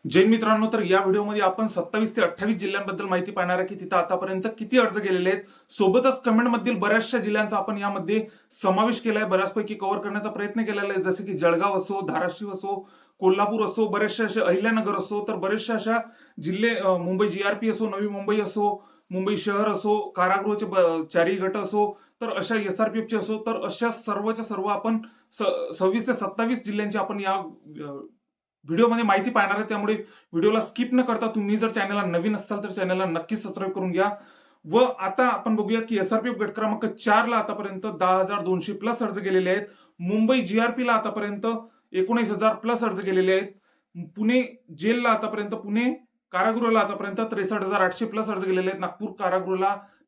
जैन मित्रांनो, तर या व्हिडिओमध्ये आपण 27 ते 28 जिल्ह्यांबद्दल माहिती पाहणार आहे की तिथं आतापर्यंत किती अर्ज गेलेले आहेत. सोबतच कमेंटमधील बऱ्याचशा जिल्ह्यांचा आपण यामध्ये समावेश केलाय, बऱ्याचपैकी कव्हर करण्याचा प्रयत्न केलेला आहे. जसे की जळगाव असो, धाराशिव असो, कोल्हापूर असो, बरेचसे असे अहिल्यानगर असो, तर बरेचशा अशा जिल्हे, मुंबई जीआरपी असो, नवी मुंबई असो, मुंबई शहर असो, कारागृहाचे चारही गट असो, तर अशा एसआरपीएफचे असो, तर अशा सर्वच्या सर्व आपण 26 ते 27 जिल्ह्यांची आपण या व्हिडिओमध्ये माहिती पाहणार आहे. त्यामुळे व्हिडिओला स्किप न करता तुम्ही जर चॅनलला नवीन असाल तर चॅनलला नक्कीच सबस्क्राईब करून घ्या. व आता आपण बघूयात की एसआरपीएफ गट क्रमांक 4 ला आतापर्यंत 10,200 प्लस अर्ज गेलेले आहेत. मुंबई जीआरपी ला आतापर्यंत 19,000 प्लस अर्ज गेलेले आहेत. पुणे जेलला आतापर्यंत, पुणे कारागृहाला आतापर्यंत 63,800 प्लस अर्ज गेलेले आहेत.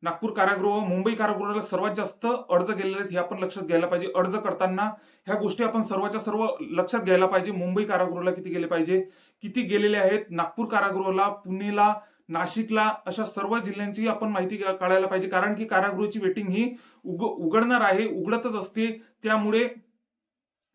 नागपूर कारागृह, मुंबई कारागृहाला सर्वात जास्त अर्ज गेलेले आहेत हे आपण लक्षात घ्यायला पाहिजे. अर्ज करताना ह्या गोष्टी आपण सर्वच्या सर्व लक्षात घ्यायला पाहिजे. मुंबई कारागृहाला किती गेले पाहिजे, किती गेलेले आहेत, नागपूर कारागृहाला, पुणेला, नाशिकला, अशा सर्व जिल्ह्यांची आपण माहिती काढायला पाहिजे. कारण की कारागृहाची वेटिंग ही उघडणार आहे, उघडतच असते. त्यामुळे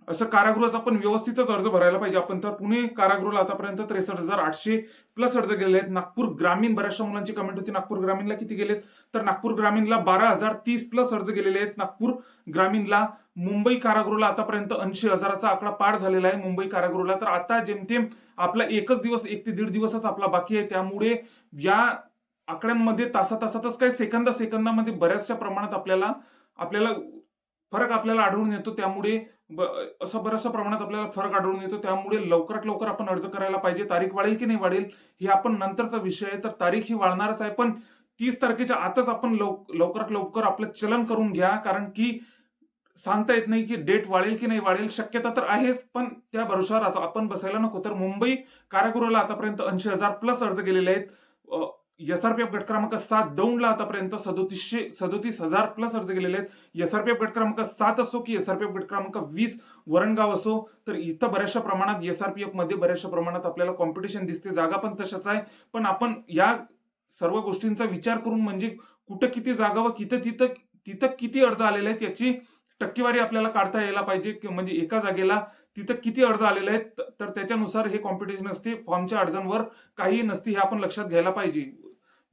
असं कारागृहाचा आपण व्यवस्थितच अर्ज भरायला पाहिजे आपण. तर पुणे कारागृहाला आतापर्यंत 63,800 प्लस अर्ज गेलेले आहेत. नागपूर ग्रामीण, बऱ्याचशा मुलांची कमेंट होती नागपूर ग्रामीणला किती गेलेत, तर नागपूर ग्रामीणला 12,030 प्लस अर्ज गेलेले आहेत नागपूर ग्रामीणला. मुंबई कारागृहाला आतापर्यंत 80,000चा आकडा पार झालेला आहे मुंबई कारागृहाला. तर आता जेमतेम आपला एकच दिवस, 1 ते 1.5 दिवसच आपला बाकी आहे. त्यामुळे या आकड्यांमध्ये तासातच काही सेकंदामध्ये बऱ्याचशा प्रमाणात आपल्याला आपल्याला फरक आपल्याला आढळून येतो. त्यामुळे असं बऱ्याचशा प्रमाणात आपल्याला फरक आढळून येतो. त्यामुळे लवकरात लवकर आपण अर्ज करायला पाहिजे. तारीख वाढेल की नाही वाढेल हे आपण नंतरचा विषय आहे. तर तारीख ही वाढणारच आहे, पण 30 तारखेच्या आतच आपण लवकरात लवकर आपलं चलन करून घ्या. कारण की सांगता येत नाही की डेट वाढेल की नाही वाढेल, शक्यता तर आहेच, पण त्या भरोशावर आता आपण बसायला नको. तर मुंबई कारागृहाला आतापर्यंत 80,000 प्लस अर्ज गेलेले आहेत. एसआरपीएफ गट क्रमांक 7 दौंडला आतापर्यंत 37,000 प्लस अर्ज गेलेले आहेत. एसआरपीएफ गट क्रमांक 7 असो की एसआरपीएफ गट क्रमांक 20 वरणगाव असो, तर इथं बऱ्याचशा प्रमाणात एसआरपीएफ मध्ये बऱ्याचशा प्रमाणात आपल्याला कॉम्पिटिशन दिसते. जागा पण तशाच आहे. पण आपण या सर्व गोष्टींचा विचार करून, म्हणजे कुठं किती जागा व तिथं किती अर्ज आलेले आहेत याची टक्केवारी आपल्याला काढता यायला पाहिजे. म्हणजे एका जागेला तिथं किती अर्ज आलेले आहेत, तर त्याच्यानुसार हे कॉम्पिटिशन असते. फॉर्मच्या अर्जांवर काही नसते, हे आपण लक्षात घ्यायला पाहिजे.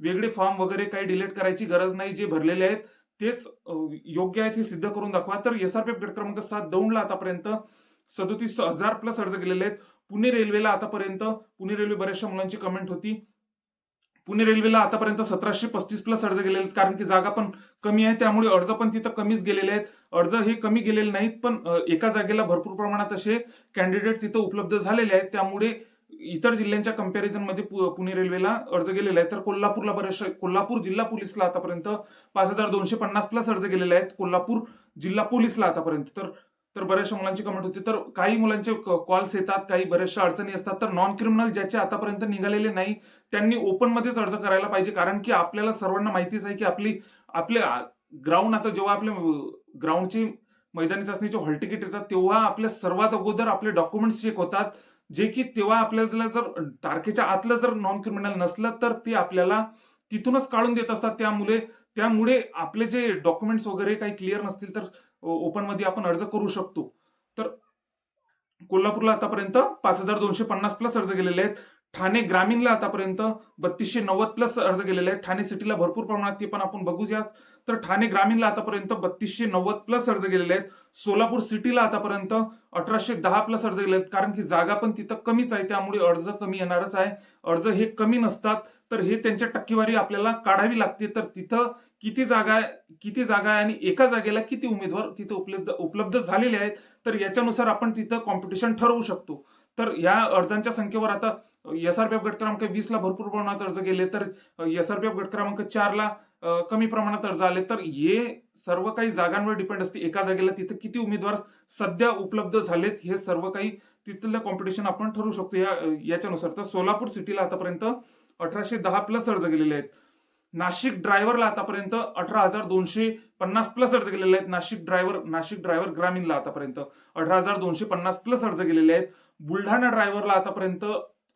वेगळे फॉर्म वगैरे काही डिलीट करायची गरज नाही. जे भरलेले आहेत तेच योग्य आहेत हे सिद्ध करून दाखवा. तर एसआरपीएफ गट क्रमांक 7 दौंडला आतापर्यंत 37,000 प्लस अर्ज गेलेले आहेत. पुणे रेल्वेला आतापर्यंत, पुणे रेल्वे बऱ्याचशा मुलांची कमेंट होती, पुणे रेल्वेला आतापर्यंत 1,735 प्लस अर्ज गेलेले आहेत. कारण की जागा पण कमी आहे, त्यामुळे अर्ज पण तिथं कमीच गेलेले आहेत. अर्ज हे कमी गेलेले नाहीत, पण एका जागेला भरपूर प्रमाणात असे कॅन्डिडेट तिथं उपलब्ध झालेले आहेत. त्यामुळे इतर जिल्ह्यांच्या कंपॅरिझन मध्ये पुणे रेल्वेला अर्ज गेलेले आहेत. तर कोल्हापूरला बरेचसे, कोल्हापूर जिल्हा पोलीसला आतापर्यंत 5,250 प्लस अर्ज गेलेले आहेत कोल्हापूर जिल्हा पोलीसला आतापर्यंत. तर तर बऱ्याचशा मुलांची कमेंट होती. तर काही मुलांचे कॉल्स येतात, काही बऱ्याचशा अडचणी असतात. तर नॉन क्रिमिनल ज्याचे आतापर्यंत निघालेले नाही त्यांनी ओपन मध्येच अर्ज करायला पाहिजे. कारण की आपल्याला सर्वांना माहितीच आहे की आपले ग्राउंड, आता जेव्हा आपल्या ग्राउंडची मैदानी चाचणीचे हॉल तिकीट येतात तेव्हा आपल्या सर्वात अगोदर आपले डॉक्युमेंट्स चेक होतात. जे की तेव्हा आपल्याला जर तारखेच्या आतलं जर नॉन क्रिमिनल नसलं तर ते आपल्याला तिथूनच काढून देत असतात. त्यामुळे आपले जे डॉक्युमेंट्स वगैरे काही क्लिअर नसतील तर ओपन मध्ये आपण अर्ज करू शकतो. तर कोल्हापूरला आतापर्यंत 5,250 प्लस अर्ज गेलेले आहेत. ठाणे ग्रामीणला आतापर्यंत 3,290 प्लस अर्ज गेलेले आहेत. ठाणे सिटीला भरपूर प्रमाणात, ते पण आपण बघूया. तर ठाणे ग्रामीणला आतापर्यंत 3,290 प्लस अर्ज गेलेले आहेत. सोलापूर सिटीला आतापर्यंत 1,810 प्लस अर्ज गेले आहेत. कारण की जागा पण तिथं कमीच आहे, त्यामुळे अर्ज कमी येणारच आहे. अर्ज हे कमी नसतात, तर हे त्यांच्या टक्केवारी आपल्याला काढावी लागते. तर तिथं किती जागा आहे आणि एका जागेला किती उमेदवार तिथं उपलब्ध झालेले आहेत, तर याच्यानुसार आपण तिथं कॉम्पिटिशन ठरवू शकतो. तर या अर्जांच्या संख्येवर आता एसआरपीएफ गट क्रमांक 20 ला भरपूर प्रमाणात अर्ज गेले, तर एसआरपीएफ गट क्रमांक 4 ला कमी प्रमाणात अर्ज आले. तर हे सर्व काही जागांवर डिपेंड असते. एका जागेला तिथे किती उमेदवार सध्या उपलब्ध झालेत, हे सर्व काही तिथलं कॉम्पिटिशन आपण ठरवू शकतो याच्यानुसार. तर सोलापूर सिटीला आतापर्यंत 1,810 प्लस अर्ज गेलेले आहेत. नाशिक ड्रायव्हरला आतापर्यंत 18,250 प्लस अर्ज गेलेले आहेत. नाशिक ड्रायव्हर ग्रामीणला आतापर्यंत 18,250 प्लस अर्ज गेलेले आहेत. बुलढाणा ड्रायव्हरला आतापर्यंत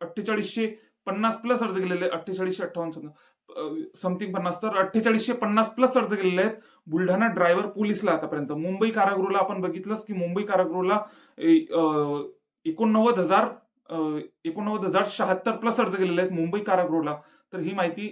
4,850 प्लस अर्ज गेलेले आहेत. 4,858 समथिंग 50, तर 4,850 प्लस अर्ज गेलेले आहेत बुलढाणा ड्रायव्हर पोलीसला आतापर्यंत. मुंबई कारागृहाला आपण बघितलंच की मुंबई कारागृहाला 89,000 89,076 प्लस अर्ज गेलेले आहेत मुंबई कारागृहाला. तर ही माहिती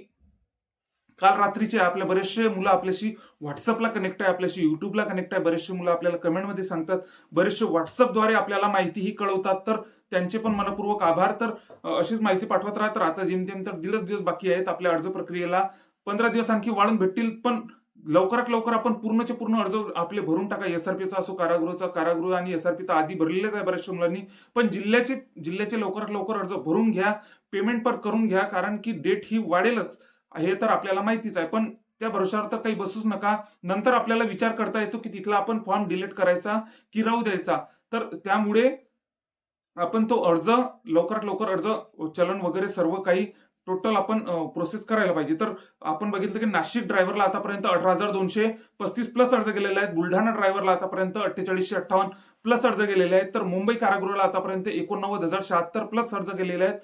काल रात्रीची आहे. आपल्या बरेचसे मुलं आपल्याशी व्हॉट्सअपला कनेक्ट आहे, आपल्याशी युट्यूबला कनेक्ट आहे. बरेचसे मुलं आपल्याला कमेंटमध्ये सांगतात, बरेचसे व्हॉट्सअपद्वारे आपल्याला माहितीही कळवतात. तर त्यांचे पण मनपूर्वक आभार. तर अशीच माहिती पाठवत राहा. तर आता जेमतेम तर 1.5 दिवस बाकी आहेत आपल्या अर्ज प्रक्रियेला. 15 दिवस आणखी वाढून भेटतील. पण लवकरात लवकर आपण पूर्णचे पूर्ण अर्ज आपले भरून टाका. एसआरपीचा असो, कारागृह आणि एसआरपी तर आधी भरलेलेच आहे बऱ्याचशा मुलांनी. पण जिल्ह्याचे लवकरात लवकर अर्ज भरून घ्या, पेमेंट पण करून घ्या. कारण की डेट ही वाढेलच हे तर आपल्याला माहितीच आहे. पण त्या भरोशावर तर काही बसूच नका. नंतर आपल्याला विचार करता येतो की तिथला आपण फॉर्म डिलीट करायचा की राहू द्यायचा. तर त्यामुळे आपण तो अर्ज लवकरात लवकर अर्ज चलन वगैरे सर्व काही टोटल आपण प्रोसेस करायला पाहिजे. तर आपण बघितलं की नाशिक ड्रायव्हरला आतापर्यंत 18,235 प्लस अर्ज गेलेले आहेत. बुलढाणा ड्रायव्हरला आतापर्यंत 4858 प्लस अर्ज गेलेले आहेत. तर मुंबई कारागृहाला आतापर्यंत 89,076 प्लस अर्ज गेलेले आहेत.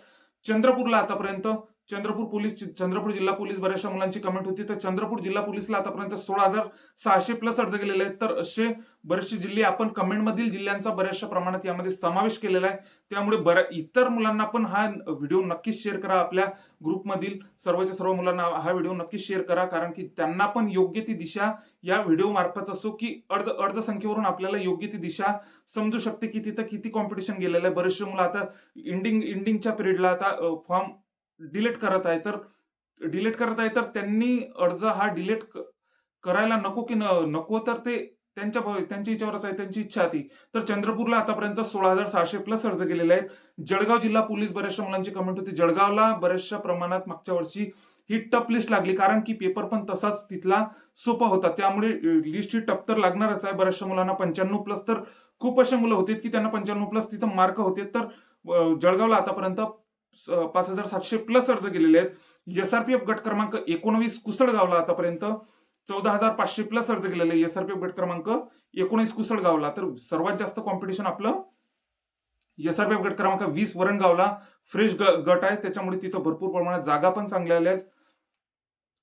चंद्रपूरला आतापर्यंत चंद्रपूर जिल्हा पोलीस बऱ्याचशा मुलांची कमेंट होती. तर चंद्रपूर जिल्हा पोलीसला आतापर्यंत 16,600 प्लस अर्ज गेलेले आहेत. तर असे बरेचसे जिल्हे आपण कमेंटमधील जिल्ह्यांचा बऱ्याचशा प्रमाणात यामध्ये समावेश केलेला आहे. त्यामुळे इतर मुलांना पण हा व्हिडिओ नक्कीच शेअर करा. आपल्या ग्रुपमधील सर्वच्या सर्व मुलांना हा व्हिडिओ नक्कीच शेअर करा. कारण की त्यांना पण योग्य ती दिशा या व्हिडिओ मार्फत असो की अर्ज संख्येवरून आपल्याला योग्य ती दिशा समजू शकते की तिथं किती कॉम्पिटिशन गेलेलं आहे. बरेचसे मुलं आता एंडिंगच्या पिरियडला आता फॉर्म डिलीट करत आहे. तर त्यांनी अर्ज हा डिलीट करायला नको की नको, तर ते त्यांच्या याच्यावरच आहे, त्यांची इच्छा ती. तर चंद्रपूरला आतापर्यंत 16,600 प्लस अर्ज गेलेले आहेत. जळगाव जिल्हा पोलीस बऱ्याचशा मुलांची कमेंट होती. जळगावला बऱ्याचशा प्रमाणात मागच्या वर्षी ही टफ लिस्ट लागली. कारण की पेपर पण तसाच तिथला सोपा होता. त्यामुळे लिस्ट ही टफ तर लागणारच आहे. बऱ्याचशा मुलांना 95 प्लस, तर खूप असे मुलं होते की त्यांना 95 प्लस तिथं मार्क होते. तर जळगावला आतापर्यंत 5,700 प्लस अर्ज गेलेले आहेत. एसआरपीएफ गट क्रमांक 19 कुसळगावला आतापर्यंत 14,500 प्लस अर्ज गेलेले. एसआरपीएफ गट क्रमांक 19 कुसळगावला. तर सर्वात जास्त कॉम्पिटिशन आपलं एसआरपीएफ गट क्रमांक 20 वरणगावला फ्रेश गट आहे. त्याच्यामुळे तिथं भरपूर प्रमाणात जागा पण चांगल्या आल्या आहेत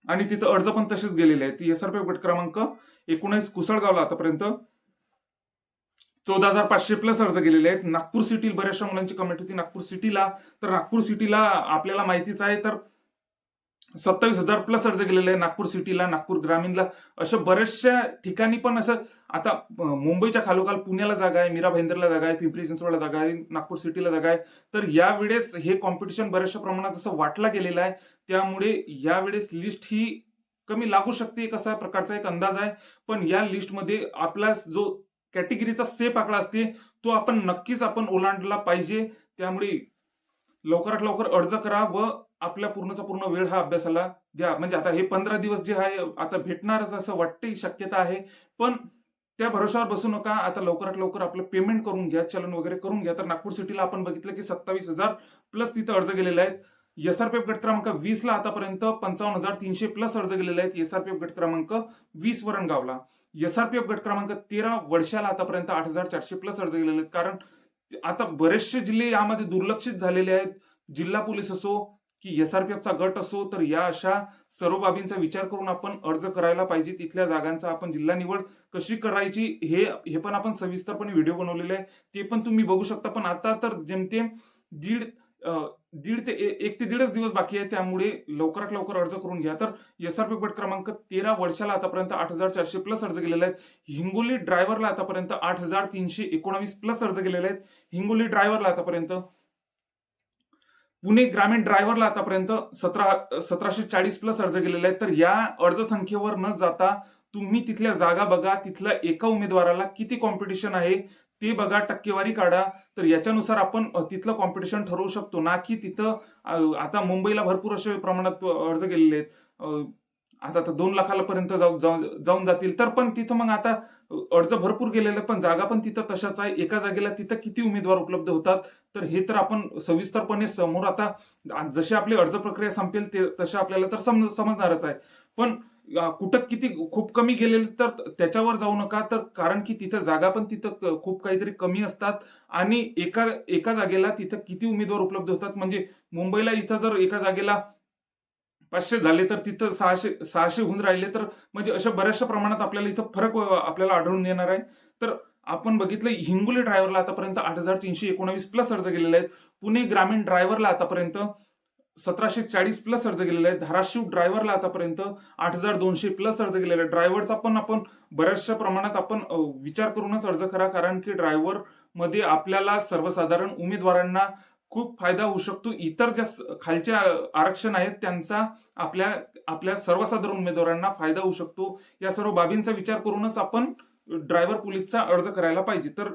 आणि तिथं अर्ज पण तसेच गेलेले आहेत. एसआरपीएफ गट क्रमांक 19 कुसळगावला आतापर्यंत 14,500 प्लस अर्ज गेलेले आहेत. नागपूर सिटी बऱ्याचशा मुलांची कमेंट होती नागपूर सिटीला आपल्याला माहितीच आहे. तर 27,000 प्लस अर्ज गेलेले आहे नागपूर सिटीला, नागपूर ग्रामीणला. अशा बऱ्याचशा ठिकाणी पण असं आता मुंबईच्या खालोखाल पुण्याला जागा आहे, मीरा भाईंदरला जागा आहे, पिंपरी चिंचवडला जागा आहे, नागपूर सिटीला जागा आहे. तर यावेळेस हे कॉम्पिटिशन बऱ्याचशा प्रमाणात असं वाटला गेलेलं आहे. त्यामुळे यावेळेस लिस्ट ही कमी लागू शकते, कसा प्रकारचा एक अंदाज आहे. पण या लिस्टमध्ये आपला जो कॅटेगरीचा सेफ आकडा असते तो आपण नक्कीच ओलांडला पाहिजे. त्यामुळे लवकरात लवकर अर्ज करा व आपल्या पूर्णचा पूर्ण वेळ हा अभ्यासाला द्या. म्हणजे आता हे 15 दिवस जे आहे आता भेटणारच असं वाटते, शक्यता आहे. पण त्या भरोशावर बसू नका. आता लवकरात लवकर आपलं पेमेंट करून घ्या, चलन वगैरे करून घ्या. तर नागपूर सिटीला आपण बघितलं की 27,000 प्लस तिथं अर्ज गेलेले आहेत. एसआरपीएफ गट क्रमांक 20 ला आतापर्यंत 55,300 प्लस अर्ज गेलेले आहेत. एसआरपीएफ गट क्रमांक 20 वरणगावला. एसआरपीएफ गट क्रमांक 13 वर्षाला आतापर्यंत 8,400 प्लस अर्ज गेलेले आहेत. कारण आता बरेचसे जिल्हे यामध्ये दुर्लक्षित झालेले आहेत. जिल्हा पोलीस असो की एसआरपीएफचा गट असो, तर या अशा सर्व बाबींचा विचार करून आपण अर्ज करायला पाहिजे. तिथल्या जागांचा आपण जिल्हा निवड कशी करायची हे पण आपण सविस्तरपणे व्हिडिओ बनवलेले आहे, ते पण तुम्ही बघू शकता. पण आता तर जेमतेम दीड ते 1 ते 1.5 दिवस बाकी आहे. त्यामुळे लवकरात लवकर अर्ज करून घ्या. तर एसआरपी गट क्रमांक 13 वर्षाला आतापर्यंत 8,400 प्लस अर्ज गेलेले आहेत. हिंगोली ड्रायव्हरला आतापर्यंत 8,319 प्लस अर्ज गेलेले आहेत. हिंगोली ड्रायव्हरला आतापर्यंत. पुणे ग्रामीण ड्रायव्हरला आतापर्यंत 1,740 प्लस अर्ज गेलेले आहेत. तर या अर्ज संख्येवर न जाता तुम्ही तिथल्या जागा बघा, तिथल्या एका उमेदवाराला किती कॉम्पिटिशन आहे ते बघा, टक्केवारी काढा. तर याच्यानुसार आपण तिथलं कॉम्पिटिशन ठरवू शकतो ना, की तिथं आता मुंबईला भरपूर असे प्रमाणात अर्ज गेलेले आहेत. आता 2 लाखापर्यंत जाऊन जातील. तर पण तिथं मग आता अर्ज भरपूर गेलेले, पण जागा पण तिथं तशाच आहे. एका जागेला तिथं किती उमेदवार उपलब्ध होतात, तर हे तर आपण सविस्तरपणे समोर आता जशी आपली अर्ज प्रक्रिया संपेल तशा आपल्याला तर समजणारच आहे. पण कुठं किती खूप कमी गेलेले तर त्याच्यावर जाऊ नका. तर कारण की तिथं जागा पण तिथं खूप काहीतरी कमी असतात आणि एका जागेला तिथं किती उमेदवार उपलब्ध होतात. म्हणजे मुंबईला इथं जर एका जागेला 500 झाले तर तिथं 600 होऊन राहिले, तर म्हणजे अशा बऱ्याचशा प्रमाणात आपल्याला इथं फरक आपल्याला आढळून येणार आहे. तर आपण बघितलं हिंगोली ड्रायव्हरला आतापर्यंत 8,319 प्लस अर्ज गेलेले आहेत. पुणे ग्रामीण ड्रायव्हरला आतापर्यंत 1740 प्लस अर्ज गेलेले आहेत. धाराशिव ड्रायव्हरला आतापर्यंत 8200 प्लस अर्ज गेलेले आहेत. ड्रायव्हरचा पण आपण बऱ्याचशा प्रमाणात आपण विचार करूनच अर्ज करा, कारण की ड्रायव्हर मध्ये आपल्याला सर्वसाधारण उमेदवारांना खूप फायदा होऊ शकतो. इतर ज्या खालचे आरक्षण आहेत त्यांचा आपल्या सर्वसाधारण उमेदवारांना फायदा होऊ शकतो. या सर्व बाबींचा विचार करूनच आपण ड्रायव्हर पोलीसचा अर्ज करायला पाहिजे. तर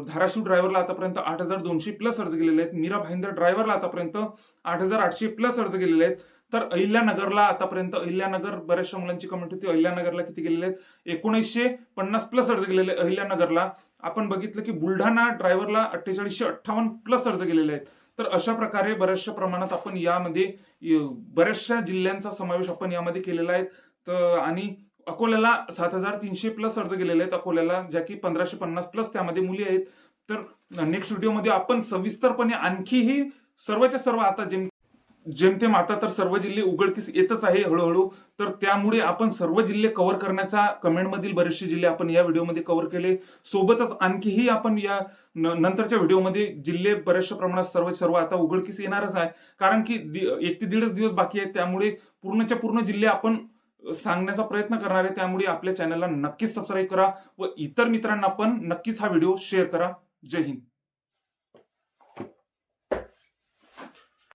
धाराशिव ड्रायव्हरला आतापर्यंत 8200 प्लस अर्ज गेलेले आहेत. मीरा भाईंदर ड्रायव्हरला आतापर्यंत 8800 प्लस अर्ज गेलेले आहेत. तर अहिल्यानगरला आतापर्यंत, अहिल्यानगर बऱ्याचशा मुलांची कमेंट होती, अहिल्यानगरला किती गेलेले आहेत? 1950 प्लस अर्ज गेलेले अहिल्यानगरला. आपण बघितलं की बुलढाणा ड्रायव्हरला 4858 प्लस अर्ज गेलेले आहेत. तर अशा प्रकारे बऱ्याचशा प्रमाणात आपण यामध्ये बऱ्याचशा जिल्ह्यांचा समावेश आपण यामध्ये केलेला आहे. तर आणि अकोल्याला 7300 प्लस अर्ज गेलेले आहेत अकोल्याला, ज्या की 1550 प्लस त्यामध्ये मुली आहेत. तर नेक्स्ट व्हिडिओमध्ये आपण सविस्तरपणे आणखीही सर्वच्या सर्व आता जेमतेम आता तर सर्व जिल्हे उघडकीस येतच आहे हळूहळू. तर त्यामुळे आपण सर्व जिल्हे कव्हर करण्याचा, कमेंटमधील बरेचसे जिल्हे आपण या व्हिडिओमध्ये कव्हर केले. सोबतच आणखीही आपण या नंतरच्या व्हिडिओमध्ये जिल्हे बऱ्याचशा प्रमाणात सर्व आता उघडकीस येणारच आहे, कारण की 1 ते 1.5 दिवस बाकी आहेत. त्यामुळे पूर्णच्या पूर्ण जिल्हे आपण सांगण्याचा प्रयत्न करणार आहे. त्यामुळे आपल्या चॅनलला नक्कीच सबस्क्राईब करा व इतर मित्रांना पण नक्कीच हा व्हिडिओ शेअर करा. जय हिंद.